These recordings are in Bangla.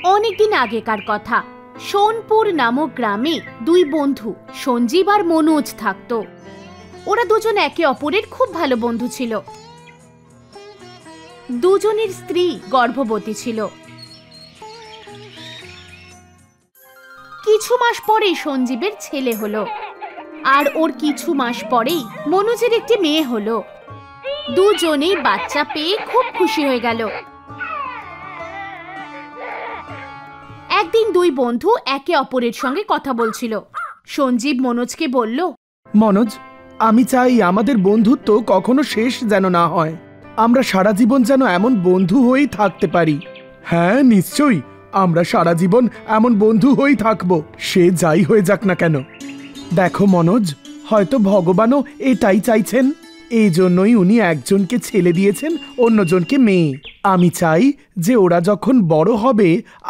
অনেকদিন আগেকার কথা। সোনপুর নামক গ্রামে দুই বন্ধু সঞ্জীব আর মনোজ থাকতো। ওরা দুজন একে অপরের খুব ভালো বন্ধু ছিল। দুজনের স্ত্রী গর্ভবতী ছিল। কিছু মাস পরেই সঞ্জীবের ছেলে হলো, আর ওর কিছু মাস পরেই মনোজের একটি মেয়ে হলো। দুজনেই বাচ্চা পেয়ে খুব খুশি হয়ে গেল। একদিন দুই বন্ধু একে অপরের সঙ্গে কথা বলছিল। সঞ্জীব মনোজকে বলল, মনোজ, আমি চাই আমাদের বন্ধুত্ব কখনো শেষ যেন না হয়। আমরা সারা জীবন যেন এমন বন্ধু হয়েই থাকতে পারি। হ্যাঁ, নিশ্চয়ই আমরা সারা জীবন এমন বন্ধু হয়েই থাকবো, সে যাই হয়ে যাক না কেন। দেখো মনোজ, হয়তো ভগবানও এটাই চাইছেন। এই জন্যই উনি একজনকে ছেলে দিয়েছেন, অন্যজনকে মেয়ে। আমি চাই যে ওরা যখন বড় হবে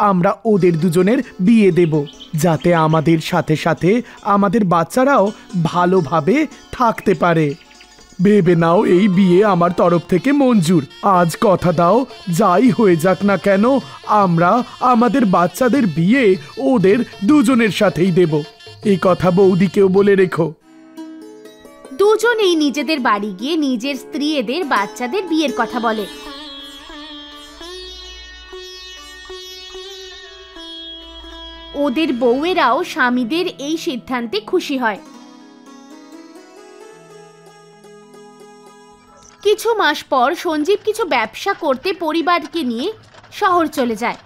আমরা ওদের দুজনের বিয়ে দেব, যাতে আমাদের সাথে সাথে আমাদের বাচ্চারাও ভালোভাবে থাকতে পারে। ভেবে নাও, এই বিয়ে আমার তরফ থেকে মঞ্জুর। আজ কথা দাও, যাই হয়ে যাক না কেন আমরা আমাদের বাচ্চাদের বিয়ে ওদের দুজনের সাথেই দেব। এই কথা বৌদিকেও বলে রেখো। দুজনেই নিজেদের বাড়ি গিয়ে নিজের স্ত্রী এদের বাচ্চাদের বিয়ের কথা বলে। ওদের বউয়েরাও স্বামীদের এই সিদ্ধান্তে খুশি হয়। কিছু মাস পর সঞ্জীব কিছু ব্যবসা করতে পরিবারকে নিয়ে শহর চলে যায়,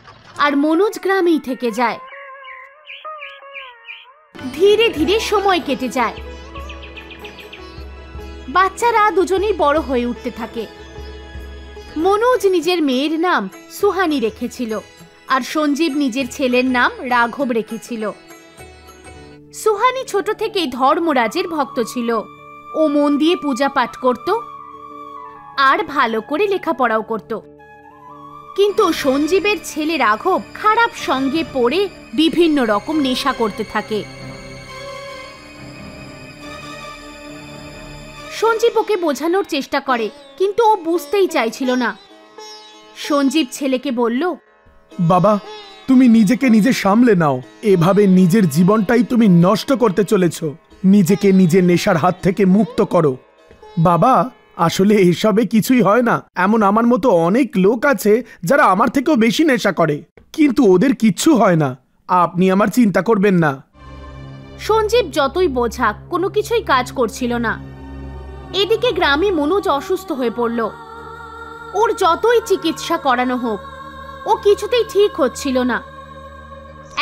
আর মনোজ গ্রামেই থেকে যায়। ধীরে ধীরে সময় কেটে যায়। বাচ্চারা দুজনেই বড় হয়ে উঠতে থাকে। মনোজ নিজের মেয়ের নাম সুহানি রেখেছিল, আর সঞ্জীব নিজের ছেলের নাম রাঘব রেখেছিল। সুহানি ছোট থেকেই ধর্মরাজের ভক্ত ছিল। ও মন দিয়ে পূজা পাঠ করত আর ভালো করে লেখাপড়াও করত। কিন্তু সঞ্জীবের ছেলে রাঘব খারাপ সঙ্গে পড়ে বিভিন্ন রকম নেশা করতে থাকে। সঞ্জীব ওকে বোঝানোর চেষ্টা করে, কিন্তু ও বুঝতেই চাইছিল না। সঞ্জীব ছেলেকে বলল, বাবা, তুমি নিজেকে নিজে সামলে নাও। এভাবে নিজের জীবনটাই তুমি নষ্ট করতে চলেছ। নিজেকে নিজের নেশার হাত থেকে মুক্ত করো। বাবা, আসলে এসবে কিছুই হয় না। এমন আমার মতো অনেক লোক আছে যারা আমার থেকেও বেশি নেশা করে, কিন্তু ওদের কিচ্ছু হয় না। আপনি আমার চিন্তা করবেন না। সঞ্জীব যতই বোঝাক কোনো কিছুই কাজ করছিল না। এদিকে গ্রামে মনোজ অসুস্থ হয়ে পড়ল। ওর যতই চিকিৎসা করানো হোক, ও কিছুতেই ঠিক হচ্ছিল না।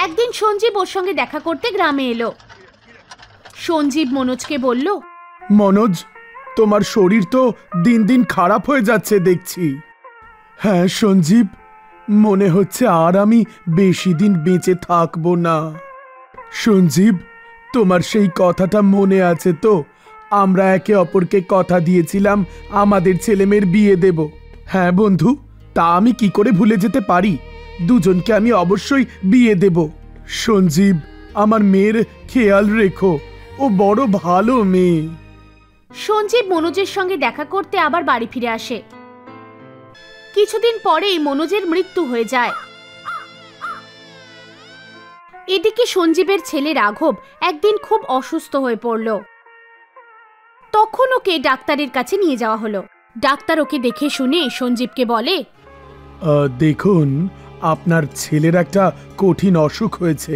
একদিন সঞ্জীব ওর সঙ্গে দেখা করতে গ্রামে এলো। সঞ্জীব মনোজকে বলল, মনোজ, তোমার শরীর তো দিন দিন খারাপ হয়ে যাচ্ছে দেখছি। হ্যাঁ সঞ্জীব, মনে হচ্ছে আর আমি বেশি দিন বেঁচে থাকবো না। সঞ্জীব, তোমার সেই কথাটা মনে আছে তো? আমরা একে অপরকে কথা দিয়েছিলাম আমাদের ছেলেমেয়ের বিয়ে দেব। হ্যাঁ বন্ধু, তা আমি কি করে ভুলে যেতে পারি? দুজনকে আমি অবশ্যই বিয়ে দেব। সঞ্জীব, আমার মেয়ের খেয়াল রেখো, ও বড় ভালো মেয়ে। সঞ্জীব মনোজের সঙ্গে দেখা করতে আবার বাড়ি ফিরে আসে। কিছুদিন পরেই মনোজের মৃত্যু হয়ে যায়। এদিকে সঞ্জীবের ছেলে রাঘব একদিন খুব অসুস্থ হয়ে পড়ল। তখন ওকে ডাক্তারের কাছে নিয়ে যাওয়া হলো। ডাক্তার ওকে দেখে শুনে সঞ্জীবকে বলে, দেখুন, আপনার ছেলের একটা কঠিন অসুখ হয়েছে।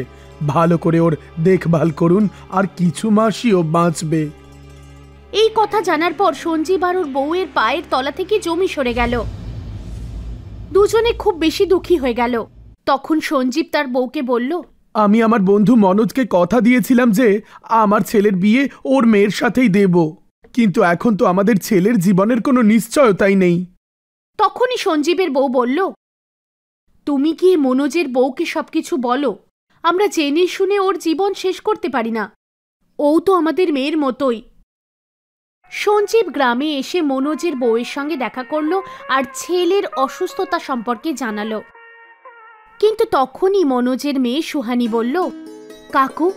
ভালো করে ওর দেখভাল করুন, আর কিছু মাসই ও বাঁচবে। এই কথা জানার পর সঞ্জীব আর ওর বউয়ের পায়ের তলা থেকে জমি সরে গেল। দুজনে খুব বেশি দুঃখী হয়ে গেল। তখন সঞ্জীব তার বউকে বলল, আমি আমার বন্ধু মনোজকে কথা দিয়েছিলাম যে আমার ছেলের বিয়ে ওর মেয়ের সাথেই দেব, কিন্তু এখন তো আমাদের ছেলের জীবনের কোনো নিশ্চয়তাই নেই। তখনই সঞ্জীবের বউ বলল, তুমি গিয়ে মনোজের বউকে সবকিছু বলো। আমরা জেনে শুনে ওর জীবন শেষ করতে পারি না। ও তো আমাদের মেয়ের মতোই। সঞ্জীব গ্রামে এসে মনোজের বউয়ের সঙ্গে দেখা করলো আর ছেলের অসুস্থতা সম্পর্কে জানালো। কিন্তু তখনই মনোজের মেয়ে সুহানি বলল, কাকু,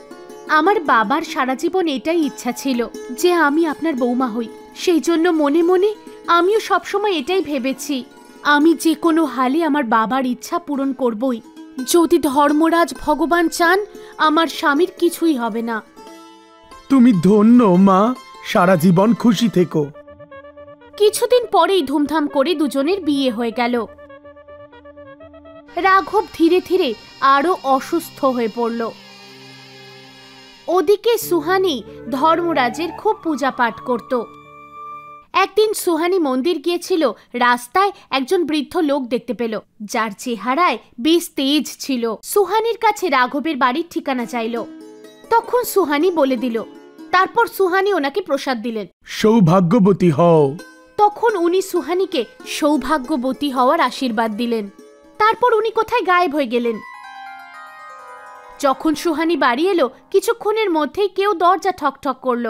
আমার বাবার সারা জীবন এটাই ইচ্ছা ছিল যে আমি আপনার বৌমা হই। সেই জন্য মনে মনে আমিও সবসময় এটাই ভেবেছি, আমি যে কোনো হালে আমার বাবার ইচ্ছা পূরণ করবই। যদি ধর্মরাজ ভগবান চান আমার স্বামীর কিছুই হবে না। তুমি ধন্য মা, সারা জীবন খুশি থেকো। কিছুদিন পরেই ধুমধাম করে দুজনের বিয়ে হয়ে গেল। রাঘব ধীরে ধীরে আরো অসুস্থ হয়ে পড়ল। ওদিকে সুহানি ধর্মরাজের খুব পূজা পাঠ করত। একদিন সুহানি মন্দির গিয়েছিল, রাস্তায় একজন বৃদ্ধ লোক দেখতে পেল যার চেহারায় বেশ তেজ ছিল। সুহানির কাছে রাঘবের বাড়ির ঠিকানা চাইল। তখন সুহানি বলে দিল। তারপর সুহানি ওনাকে প্রসাদ দিলেন। সৌভাগ্যবতী হও। তখন উনি সুহানিকে সৌভাগ্যবতী হওয়ার আশীর্বাদ দিলেন। তারপর উনি কোথায় গায়েব হয়ে গেলেন। যখন সুহানি বাড়ি এলো, কিছুক্ষণের মধ্যেই কেউ দরজা ঠকঠক করল।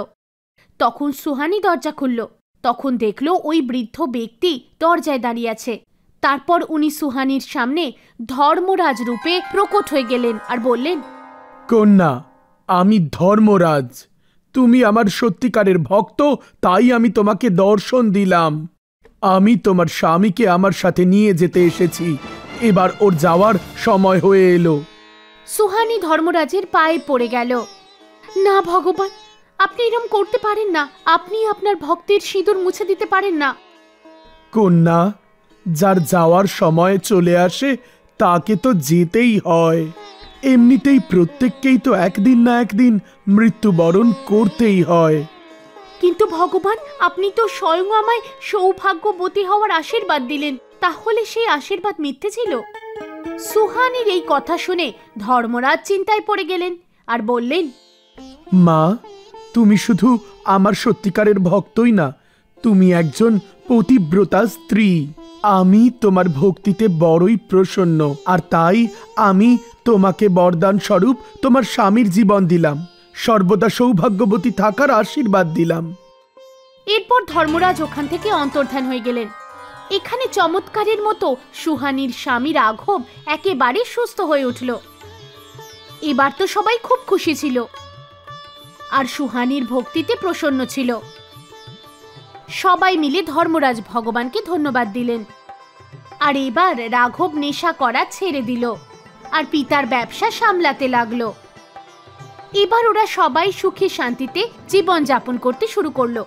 তখন সুহানি দরজা খুলল। তখন দেখল ওই বৃদ্ধ ব্যক্তি দরজায় দাঁড়িয়ে আছে। তারপর উনি সুহানির সামনে ধর্মরাজ রূপে প্রকট হয়ে গেলেন আর বললেন, কন্যা, আমি ধর্মরাজ। তুমি আমার সত্যিকারের ভক্ত, তাই আমি তোমাকে দর্শন দিলাম। আমি তোমার স্বামীকে আমার সাথে নিয়ে যেতে এসেছি। এবার ওর যাওয়ার সময় হয়ে এলো। সুহানি ধর্মরাজের পায়ে পড়ে গেল। না ভগবান, আপনি এরম করতে পারেন না। আপনি আপনার ভক্তের সিঁদুর মুছে দিতে পারেন না। কন্যা, যার যাওয়ার সময় চলে আসে তাকে তো যেতেই হয়। এমনিতেই প্রত্যেককেই তো একদিন না একদিন মৃত্যুবরণ করতেই হয়। কিন্তু ভগবান, আপনি তো স্বয়ং আমায় সৌভাগ্যবতী হওয়ার আশীর্বাদ দিলেন। তাহলে সেই আশীর্বাদ মিথ্যে ছিল? সুহানির এই কথা শুনে ধর্মরাজ চিন্তায় পড়ে গেলেন আর বললেন, মা, তুমি শুধু আমার সত্যিকারের ভক্তই না, তুমি একজন পতিব্রতা স্ত্রী। আমি তোমার ভক্তিতে বড়ই প্রসন্ন, আর তাই আমি তোমাকে বরদান স্বরূপ তোমার স্বামীর জীবন দিলাম, সর্বদা সৌভাগ্যবতী থাকার আশীর্বাদ দিলাম। এরপর ধর্মরাজ ওখান থেকে অন্তর্ধান হয়ে গেলেন। এখানে চমৎকারের মতো সুহানির স্বামী রাঘব একেবারে সুস্থ হয়ে উঠল। এবার তো সবাই খুব খুশি ছিল আর সুহানির ভক্তিতে প্রসন্ন ছিল। সবাই মিলে ধর্মরাজ ভগবানকে ধন্যবাদ দিলেন। আর এবার রাঘব নেশা করা ছেড়ে দিল আর পিতার ব্যবসা সামলাতে লাগলো। এবার ওরা সবাই সুখে শান্তিতে জীবন যাপন করতে শুরু করলো।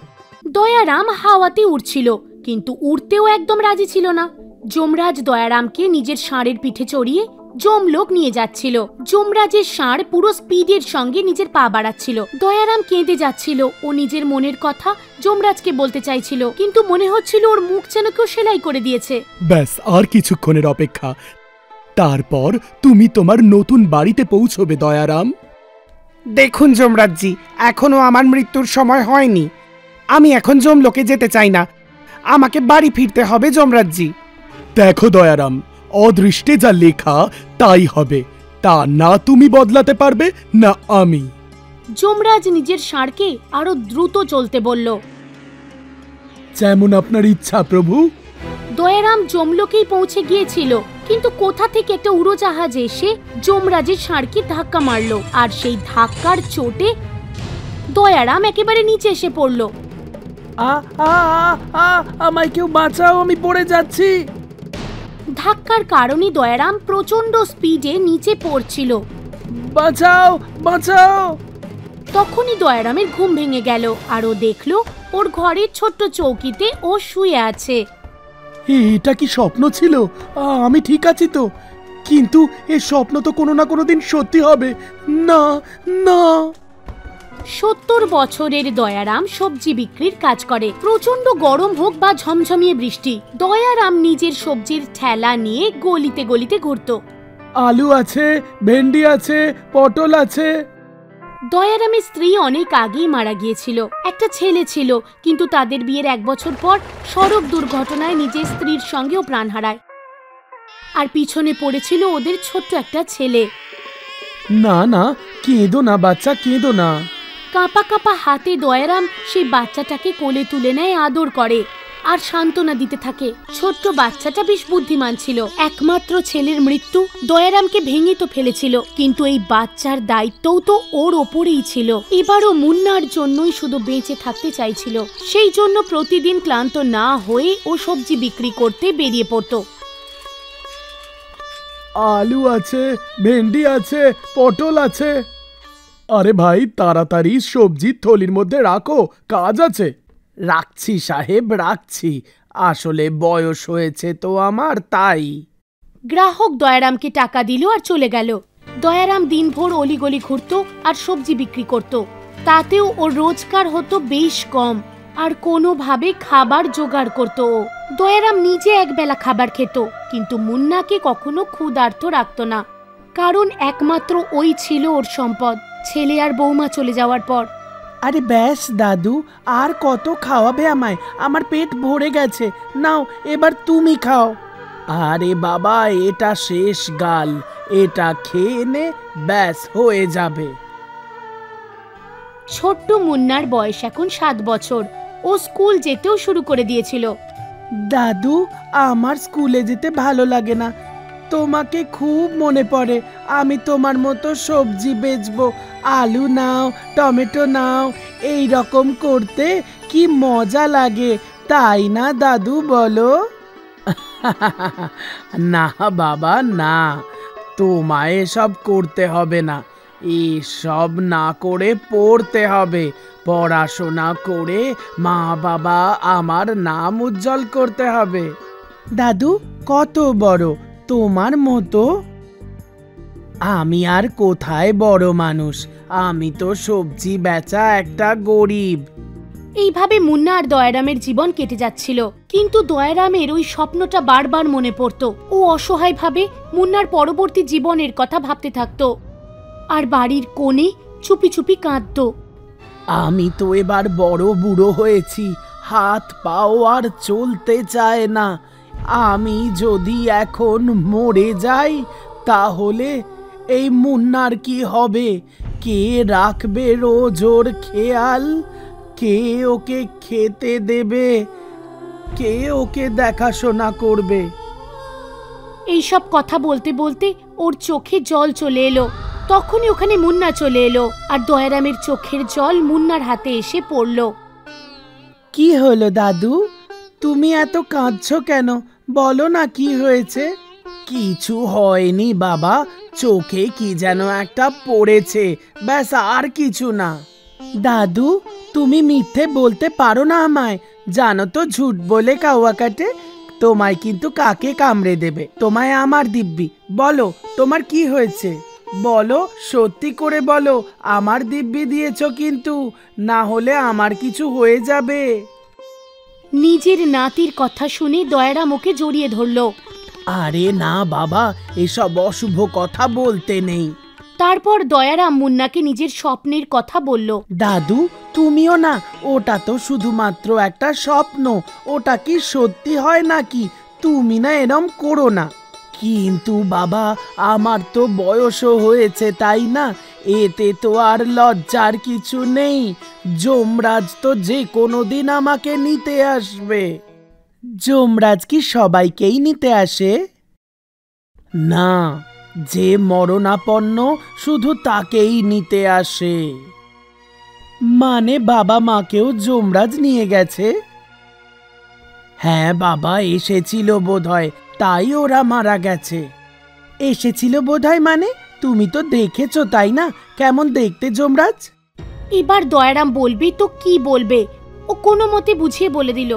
দয়ারাম হাওয়াতে উড়ছিল, কিন্তু উড়তেও একদম রাজি ছিল না। যমরাজ দয়ারামকে নিজের ষাঁড়ের পিঠে চড়িয়ে যমলোক নিয়ে যাচ্ছিল। যমরাজের ষাঁড় পুরো স্পিডের সঙ্গে নিজের পা বাড়াচ্ছিল। দয়ারাম কেঁদে যাচ্ছিল। ও নিজের মনের কথা যমরাজকে বলতে চাইছিল, কিন্তু মনে হচ্ছিল ওর মুখ যেন কেউ সেলাই করে দিয়েছে। ব্যাস, আর কিছুক্ষণের অপেক্ষা, তারপর তুমি তোমার নতুন বাড়িতে পৌঁছবে দয়ারাম। দেখুন যমরাজজি, এখনো আমার মৃত্যুর সময় হয়নি। আমি এখন যমলোকে যেতে চাই না। আমাকে বাড়ি ফিরতে হবে যমরাজজি। দেখো দয়ারাম, অদৃষ্টে যা লেখা তাই হবে, তা না তুমি বদলাতে পারবে না আমি। যমরাজ নিজের ষাঁড়কে আরো দ্রুত চলতে বলল। যেমন আপনার ইচ্ছা প্রভু। দয়ারাম যমলোকেই পৌঁছে গিয়েছিল, কিন্তু কোথা থেকে একটা উড়োজাহাজ এসে যমরাজের ষাঁড়কে ধাক্কা মারলো, আর সেই ধাক্কার চোটে দয়ারাম একেবারে নিচে এসে পড়ল। আমায় কেউ বাঁচাও, আমি পড়ে যাচ্ছি। ধাক্কার কারণে দয়ারাম প্রচন্ড স্পিডে নিচে পড়ছিল। বাঁচাও, বাঁচাও। তখনই দয়ারামের ঘুম ভেঙে গেল আর ও দেখলো ওর ঘরের ছোট্ট চৌকিতে ও শুয়ে আছে। এটা কি স্বপ্ন ছিল? আমি ঠিক আছি তো? কিন্তু এ স্বপ্ন তো কোনো না কোনো দিন সত্যি হবে। না না। 70 বছরের দয়ারাম সবজি বিক্রির কাজ করে। প্রচন্ড গরম হোক বা ঝমঝমিয়ে বৃষ্টি, দয়ারাম নিজের সবজির ঠেলা নিয়ে গলিতে গলিতে ঘুরত। আলু আছে, ভেন্ডি আছে, পটল আছে। দয়ারামের স্ত্রী অনেক আগেই মারা গিয়েছিল। একটা ছেলে ছিল, কিন্তু তাদের বিয়ের 1 বছর পর সড়ক দুর্ঘটনায় নিজের স্ত্রীর সঙ্গেও প্রাণ হারায়। আর পিছনে পড়েছিল ওদের ছোট্ট একটা ছেলে। না না, কেঁদো না বাচ্চা, কেঁদো না। কাঁপা কাঁপা হাতে দয়ারাম সেই বাচ্চাটাকে কোলে তুলে নেয়, আদর করে আর সান্ত্বনা দিতে থাকে। ছোট্ট বাচ্চাটা বেশ বুদ্ধিমান ছিল। একমাত্র ছেলের মৃত্যু দয়ারামকে ভেঙে তো ফেলেছিল, কিন্তু এই বাচ্চার দায়িত্বও তো ওর ওপরেই ছিল। এবারও মুন্নার জন্যই শুধু বেঁচে থাকতে চাইছিল। সেই জন্য প্রতিদিন ক্লান্ত না হয়ে ও সবজি বিক্রি করতে বেরিয়ে পড়ত। আলু আছে, ভেন্ডি আছে, পটল আছে। আরে ভাই, তাড়াতাড়ি সবজি থলির মধ্যে রাখো, কাজ আছে। রাখছি সাহেব, রাখছি। আসলে বয়স হয়েছে তো আমার, তাই। গ্রাহক দয়ারামকে টাকা দিল আর চলে গেল। দয়ারাম দিনভর অলিগলি ঘুরত আর সবজি বিক্রি করত। তাতেও ওর রোজগার হতো বেশ কম, আর কোনোভাবে খাবার জোগাড় করত ও। দয়ারাম নিজে একবেলা খাবার খেত, কিন্তু মুন্নাকে কখনো ক্ষুধার্ত রাখত না, কারণ একমাত্র ওই ছিল ওর সম্পদ, ছেলে আর বৌমা চলে যাওয়ার পর। আরে ব্যাস দাদু, আর কত খাওয়াবে আমায়? আমার পেট ভরে গেছে, নাও এবার তুমি খাও। আরে বাবা, এটা শেষ গাল, এটা খেয়ে নে, ব্যাস হয়ে যাবে। ছোট্ট মুন্নার বয়স এখন 7 বছর। ও স্কুল যেতেও শুরু করে দিয়েছিল। দাদু, আমার স্কুলে যেতে ভালো লাগে না, তোমাকে খুব মনে পড়ে। আমি তোমার মতো সবজি বেচবো, আলু নাও, টমেটো নাও, এই রকম করতে কি মজা লাগে, তাই না দাদু বলো? না বাবা না, তোমায় এসব করতে হবে না। এসব না করে পড়তে হবে, পড়াশোনা করে মা বাবা আমার নাম উজ্জ্বল করতে হবে। দাদু কত বড় তোমার মতো? আমি আর কোথায় বড় মানুষ, আমি তো সবজি বেচা একটা গরিব। এইভাবে মুন্না আর দয়ারামের জীবন কেটে যাচ্ছিল, কিন্তু দয়ারামের ওই স্বপ্নটা বারবার মনে পড়তো। ও অসহায়ভাবে মুন্নার পরবর্তী জীবনের কথা ভাবতে থাকতো, আর বাড়ির কোণে চুপি চুপি কাঁদতো। আমি তো এবার বড় বুড়ো হয়েছি, হাত পাও আর চলতে চায় না। আমি যদি এখন মরে যাই, তাহলে এই মুন্নার কি হবে? কে রাখবে রোজ ওর খেয়াল? কে ওকে খেতে দেবে? কে ওকে দেখাশোনা করবে? এইসব কথা বলতে বলতে ওর চোখে জল চলে এলো। তখনই ওখানে মুন্না চলে এলো, আর দয়ারামের চোখের জল মুন্নার হাতে এসে পড়ল। কি হলো দাদু, তুমি এত কাঁদছো কেন? বলো না কি হয়েছে? কিছু হয়নি বাবা, চোখে কি যেন একটা পড়েছে, ব্যাস, আর কিছু না। দাদু, তুমি মিথ্যে বলতে পারো না আমায়। জানো তো, ঝুট বলে কাউয়া কাটে। তোমায় কিন্তু কাকে কামড়ে দেবে, তোমায় আমার দিব্যি। বলো তোমার কি হয়েছে, বলো, সত্যি করে বলো। আমার দিব্যি দিয়েছো কিন্তু, না হলে আমার কিছু হয়ে যাবে। নিজের নাতির কথা শুনে দয়ারাম ওকে জড়িয়ে ধরল। আরে না বাবা, এসব অশুভ কথা বলতে নেই। তারপর দয়ারাম মুন্নাকে নিজের স্বপ্নের কথা বলল। দাদু, তুমিও না, ওটা তো শুধুমাত্র একটা স্বপ্ন, ওটা কি সত্যি হয় নাকি? তুমি না এরম করো না। কিন্তু বাবা, আমার তো বয়সও হয়েছে, তাই না? এতে তো আর লজ্জার কিছু নেই। যমরাজ তো যে কোনো দিন আমাকে নিতে আসবে। যমরাজ কি সবাইকেই নিতে আসে? না, যে মরণাপন্ন শুধু তাকেই নিতে আসে। মানে বাবা মাকেও যমরাজ নিয়ে গেছে? হ্যাঁ বাবা, এসেছিল বোধহয়, তাই ওরা মারা গেছে। এসেছিল বোধহয় মানে? তুমি তো দেখেছো তাই না? কেমন দেখতে যমরাজ? এবার দয়ারাম বলবে তো কি বলবে, ও কোনো মতে বুঝিয়ে বলে দিল।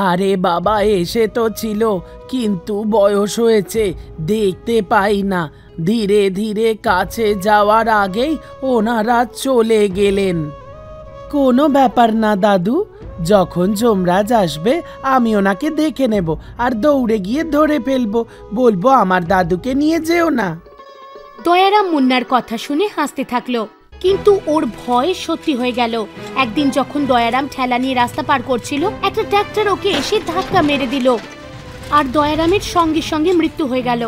আরে বাবা, এসে তো ছিল, কিন্তু বয়স হয়েছে, দেখতে পাই না। ধীরে ধীরে কাছে যাওয়ার আগেই ওনারা চলে গেলেন। কোনো ব্যাপার না দাদু, যখন যমরাজ আসবে আমি ওনাকে দেখে নেব আর দৌড়ে গিয়ে ধরে ফেলবো, বলবো আমার দাদুকে নিয়ে যেও না। দয়ারাম মুন্নার কথা শুনে হাসতে থাকলো, কিন্তু ওর ভয় সত্যি হয়ে গেল। একদিন যখন দয়ারাম ঠেলা নিয়ে রাস্তা পার করছিল, একটা ট্রাক্টর ওকে এসে ধাক্কা মেরে দিল, আর দয়ারামের সঙ্গে সঙ্গে মৃত্যু হয়ে গেল।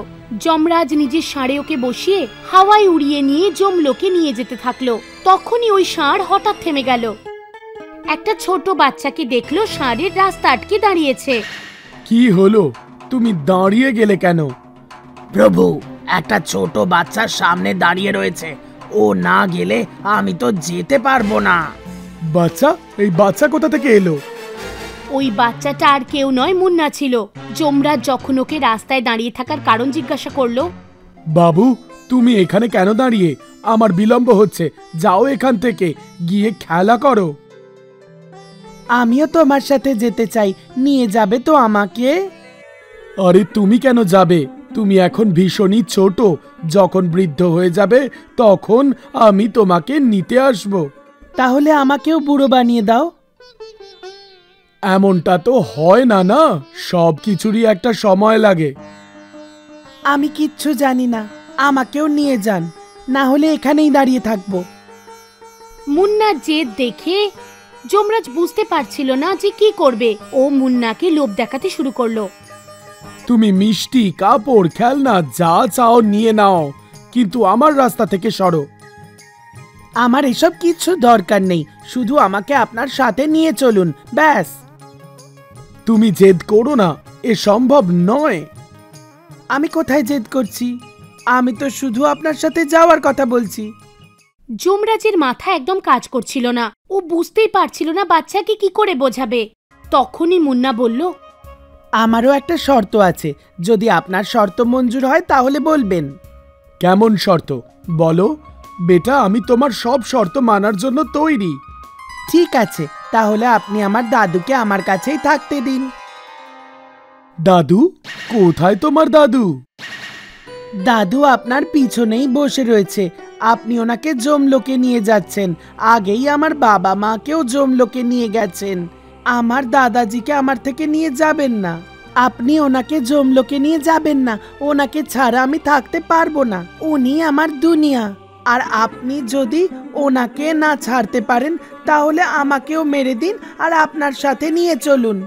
যমরাজ নিজের ষাঁড়ে ওকে বসিয়ে হাওয়ায় উড়িয়ে নিয়ে যমলোকে নিয়ে যেতে থাকলো। তখনই ওই ষাঁড় হঠাৎ থেমে গেল। একটা ছোট বাচ্চাকে দেখলো ষাঁড়ের রাস্তা আটকে দাঁড়িয়েছে। কি হলো, তুমি দাঁড়িয়ে গেলে কেন? প্রভু, একটা ছোট বাচ্চার সামনে দাঁড়িয়ে রয়েছে, ও না গেলে আমি তো যেতে পারবো না। বাচ্চা? এই বাচ্চা কোথা থেকে এলো? ওই বাচ্চাটা আর কেউ নয়, মুন্না ছিল। যমরাজ যখন ওকে রাস্তায় দাঁড়িয়ে থাকার কারণ জিজ্ঞাসা করলো, বাবু, তুমি এখানে কেন দাঁড়িয়ে? আমার বিলম্ব হচ্ছে, যাও এখান থেকে, গিয়ে খেলা করো। আমিও তোমার সাথে যেতে চাই, নিয়ে যাবে তো আমাকে? আরে তুমি কেন যাবে? তুমি এখন ভীষণই ছোট, যখন বৃদ্ধ হয়ে যাবে তখন আমি তোমাকে নিতে আসব। তাহলে আমাকেও বুড়ো বানিয়ে দাও। এমনটা তো হয় না, না সব কিছুরই একটা সময় লাগে। আমি কিচ্ছু জানি না, আমাকেও নিয়ে যান, না হলে এখানেই দাঁড়িয়ে থাকবো। মুন্নার জেদ দেখে যমরাজ বুঝতে পারছিল না যে কি করবে। ও মুন্নাকে লোভ দেখাতে শুরু করলো। তুমি মিষ্টি, কাপড়, খেলনা যা চাও নিয়ে নাও, কিন্তু আমার রাস্তা থেকে সরো। আমার এসব কিচ্ছু দরকার নেই, শুধু আমাকে আপনার সাথে নিয়ে চলুন, ব্যাস। তুমি জেদ করো না, এ সম্ভব নয়। আমি কোথায় জেদ করছি? আমি তো শুধু আপনার সাথে যাওয়ার কথা বলছি। যমরাজের মাথা একদম কাজ করছিল না। ও বুঝতেই পারছিল না বাচ্চাকে কি করে বোঝাবে। তখনই মুন্না বলল, আমারও একটা শর্ত আছে, যদি আপনার শর্ত মঞ্জুর হয় তাহলে বলবেন। কেমন শর্ত বলো বেটা, আমি তোমার সব শর্ত মানার জন্য তৈরি। ঠিক আছে, তাহলে আপনি আমার দাদুকে আমার কাছেই থাকতে দিন। দাদু? কোথায় তোমার দাদু? দাদু আপনার পিছনেই বসে রয়েছে, আপনি ওনাকে জমলোকে নিয়ে যাচ্ছেন। আগেই আমার বাবা মাকেও জমলোকে নিয়ে গেছেন। আমার দাদাজিকে আমার থেকে নিয়ে যাবেন না, আপনি ওনাকে জমলোকে নিয়ে যাবেন না। ওনাকে ছাড়া আমি থাকতে পারবো না, উনি আমার দুনিয়া। আর আপনি যদি ওনাকে না ছাড়তে পারেন তাহলে আমাকেও মেরে দিন আর আপনার সাথে নিয়ে চলুন।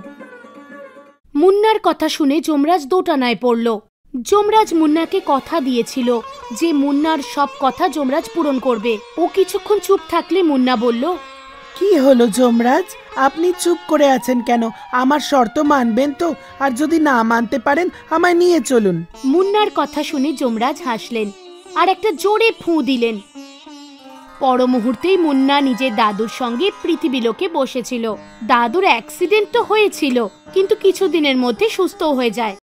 মুন্নার কথা শুনে যমরাজ দোটানায় পড়ল। যমরাজ মুন্নাকে কথা দিয়েছিল যে মুন্নার সব কথা যমরাজ পূরণ করবে। ও কিছুক্ষণ চুপ থাকলে মুন্না বলল, কি হলো যমরাজ, আপনি চুপ করে আছেন কেন? আমার শর্ত মানবেন তো? আর যদি না মানতে পারেন আমায় নিয়ে চলুন। মুন্নার কথা শুনে যমরাজ হাসলেন আর একটা জোরে ফুঁ দিলেন। পর মুহূর্তেই মুন্না নিজের দাদুর সঙ্গে পৃথিবীলোকে বসেছিল। দাদুর অ্যাক্সিডেন্ট তো হয়েছিল, কিন্তু কিছুদিনের মধ্যে সুস্থ হয়ে যায়।